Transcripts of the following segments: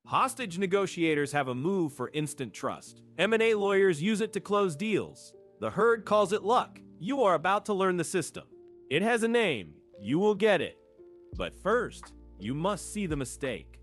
Hostage negotiators have a move for instant trust. M&A lawyers use it to close deals. The herd calls it luck. You are about to learn the system. It has a name. You will get it. But first, you must see the mistake.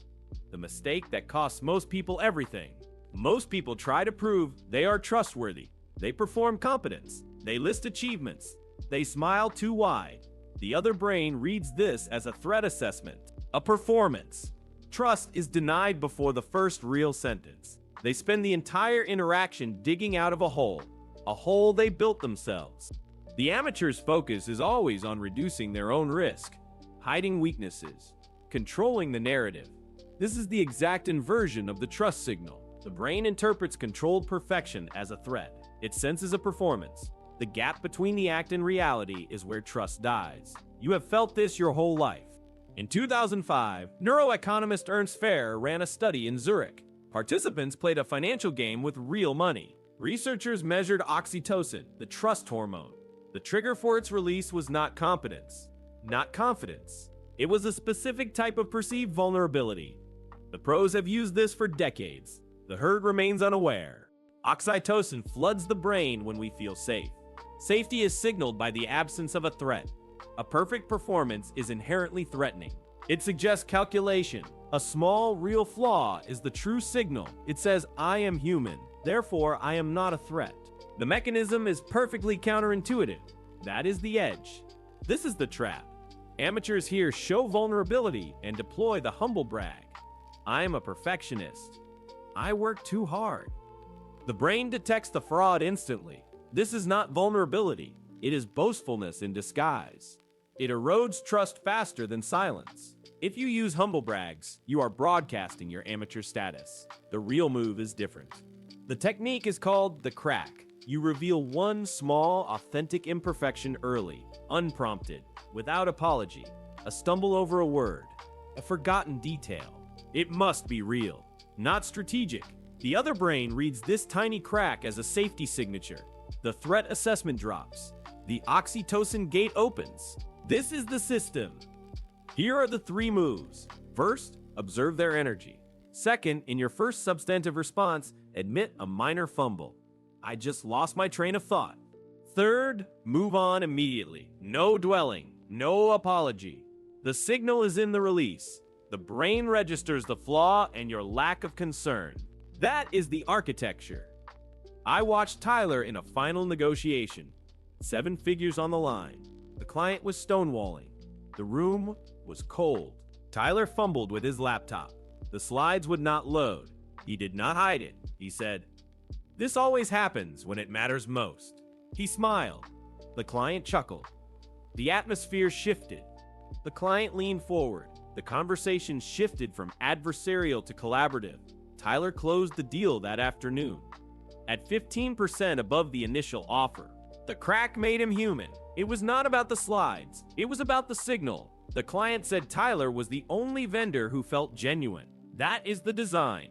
The mistake that costs most people everything. Most people try to prove they are trustworthy. They perform competence. They list achievements. They smile too wide. The other brain reads this as a threat assessment, a performance. Trust is denied before the first real sentence. They spend the entire interaction digging out of a hole they built themselves. The amateur's focus is always on reducing their own risk, hiding weaknesses, controlling the narrative. This is the exact inversion of the trust signal. The brain interprets controlled perfection as a threat. It senses a performance. The gap between the act and reality is where trust dies. You have felt this your whole life. In 2005, neuroeconomist Ernst Fehr ran a study in Zurich. Participants played a financial game with real money. Researchers measured oxytocin, the trust hormone. The trigger for its release was not competence, not confidence. It was a specific type of perceived vulnerability. The pros have used this for decades. The herd remains unaware. Oxytocin floods the brain when we feel safe. Safety is signaled by the absence of a threat. A perfect performance is inherently threatening. It suggests calculation. A small, real flaw is the true signal. It says, I am human, therefore I am not a threat. The mechanism is perfectly counterintuitive. That is the edge. This is the trap. Amateurs here show vulnerability and deploy the humble brag. I am a perfectionist. I work too hard. The brain detects the fraud instantly. This is not vulnerability. It is boastfulness in disguise. It erodes trust faster than silence. If you use humble brags, you are broadcasting your amateur status. The real move is different. The technique is called the crack. You reveal one small, authentic imperfection early, unprompted, without apology. A stumble over a word, a forgotten detail. It must be real, not strategic. The other brain reads this tiny crack as a safety signature. The threat assessment drops. The oxytocin gate opens. This is the system. Here are the 3 moves. First, observe their energy. Second, in your first substantive response, admit a minor fumble. I just lost my train of thought. Third, move on immediately. No dwelling, no apology. The signal is in the release. The brain registers the flaw and your lack of concern. That is the architecture. I watched Tyler in a final negotiation. 7 figures on the line. The client was stonewalling. The room was cold. Tyler fumbled with his laptop. The slides would not load. He did not hide it. He said, "This always happens when it matters most." He smiled. The client chuckled. The atmosphere shifted. The client leaned forward. The conversation shifted from adversarial to collaborative. Tyler closed the deal that afternoon at 15% above the initial offer. The crack made him human. It was not about the slides. It was about the signal. The client said Tyler was the only vendor who felt genuine. That is the design.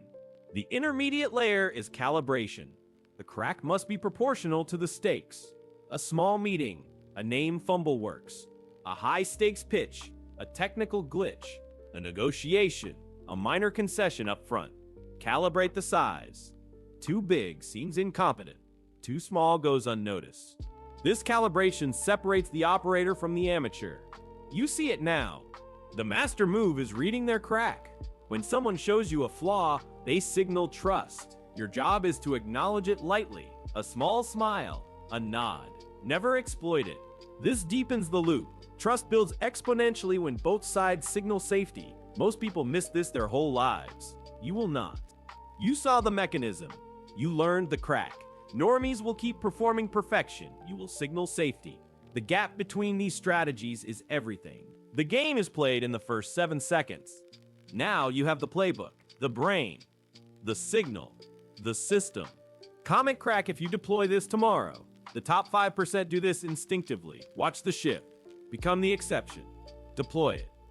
The intermediate layer is calibration. The crack must be proportional to the stakes. A small meeting, a name fumble works. A high-stakes pitch, a technical glitch. A negotiation, a minor concession up front. Calibrate the size. Too big seems incompetent. Too small goes unnoticed. This calibration separates the operator from the amateur. You see it now. The master move is reading their crack. When someone shows you a flaw, they signal trust. Your job is to acknowledge it lightly. A small smile, a nod. Never exploit it. This deepens the loop. Trust builds exponentially when both sides signal safety. Most people miss this their whole lives. You will not. You saw the mechanism. You learned the crack. Normies will keep performing perfection. You will signal safety. The gap between these strategies is everything. The game is played in the first 7 seconds. Now you have the playbook, the brain, the signal, the system. Comment crack if you deploy this tomorrow. The top 5% do this instinctively. Watch the shift. Become the exception. Deploy it.